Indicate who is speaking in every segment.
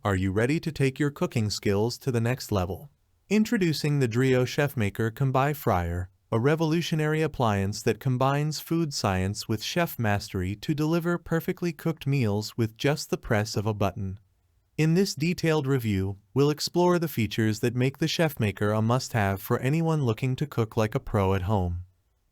Speaker 1: Are you ready to take your cooking skills to the next level? Introducing the Dreo ChefMaker Combi Fryer, a revolutionary appliance that combines food science with chef mastery to deliver perfectly cooked meals with just the press of a button. In this detailed review, we'll explore the features that make the ChefMaker a must-have for anyone looking to cook like a pro at home.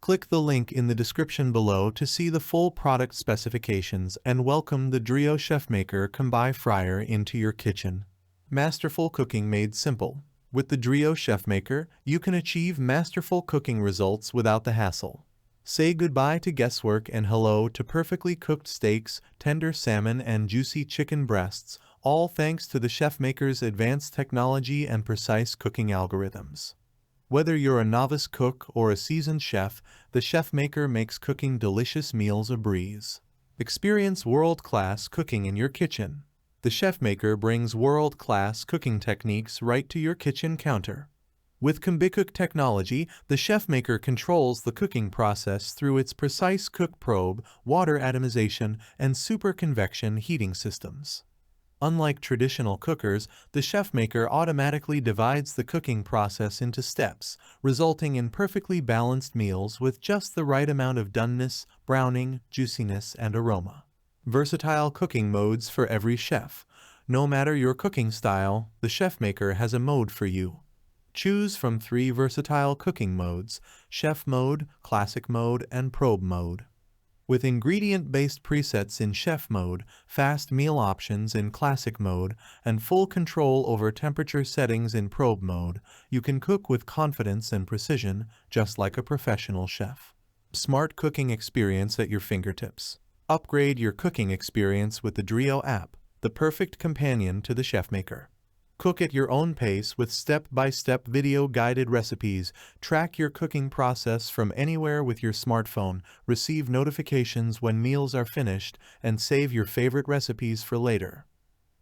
Speaker 1: Click the link in the description below to see the full product specifications and welcome the Dreo ChefMaker Combi Fryer into your kitchen. Masterful cooking made simple. With the Dreo ChefMaker, you can achieve masterful cooking results without the hassle. Say goodbye to guesswork and hello to perfectly cooked steaks, tender salmon and juicy chicken breasts, all thanks to the ChefMaker's advanced technology and precise cooking algorithms. Whether you're a novice cook or a seasoned chef, the ChefMaker makes cooking delicious meals a breeze. Experience world-class cooking in your kitchen. The ChefMaker brings world-class cooking techniques right to your kitchen counter. With Gimmick technology, the ChefMaker controls the cooking process through its precise cook probe, water atomization, and superconvection heating systems. Unlike traditional cookers, the ChefMaker automatically divides the cooking process into steps, resulting in perfectly balanced meals with just the right amount of doneness, browning, juiciness, and aroma. Versatile cooking modes for every chef. No matter your cooking style, the ChefMaker has a mode for you. Choose from 3 versatile cooking modes: Chef Mode, Classic Mode, and Probe Mode. With ingredient-based presets in Chef Mode, fast meal options in Classic Mode, and full control over temperature settings in Probe Mode, you can cook with confidence and precision, just like a professional chef. Smart cooking experience at your fingertips. Upgrade your cooking experience with the Dreo app, the perfect companion to the ChefMaker. Cook at your own pace with step-by-step video-guided recipes. Track your cooking process from anywhere with your smartphone, receive notifications when meals are finished, and save your favorite recipes for later.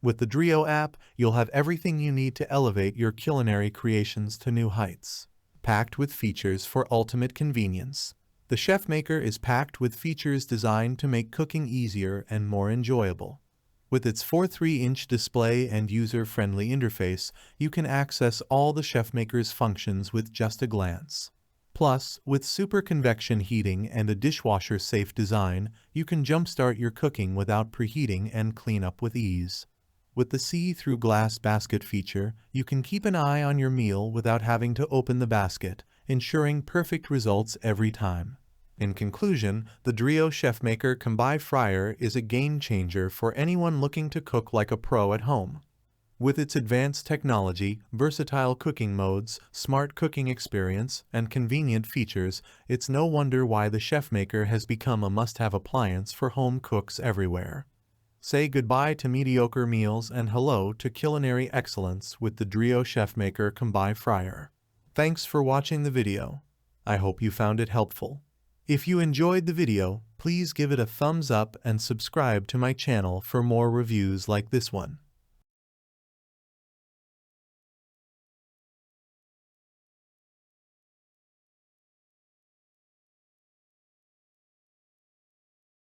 Speaker 1: With the Dreo app, you'll have everything you need to elevate your culinary creations to new heights. Packed with features for ultimate convenience. The ChefMaker is packed with features designed to make cooking easier and more enjoyable. With its 4.3-inch display and user-friendly interface, you can access all the ChefMaker's functions with just a glance. Plus, with super convection heating and a dishwasher-safe design, you can jumpstart your cooking without preheating and clean up with ease. With the see-through glass basket feature, you can keep an eye on your meal without having to open the basket, ensuring perfect results every time. In conclusion, the Dreo ChefMaker Combi Fryer is a game-changer for anyone looking to cook like a pro at home. With its advanced technology, versatile cooking modes, smart cooking experience, and convenient features, it's no wonder why the ChefMaker has become a must-have appliance for home cooks everywhere. Say goodbye to mediocre meals and hello to culinary excellence with the Dreo ChefMaker Combi Fryer. Thanks for watching the video. I hope you found it helpful. If you enjoyed the video, please give it a thumbs up and subscribe to my channel for more reviews like this one.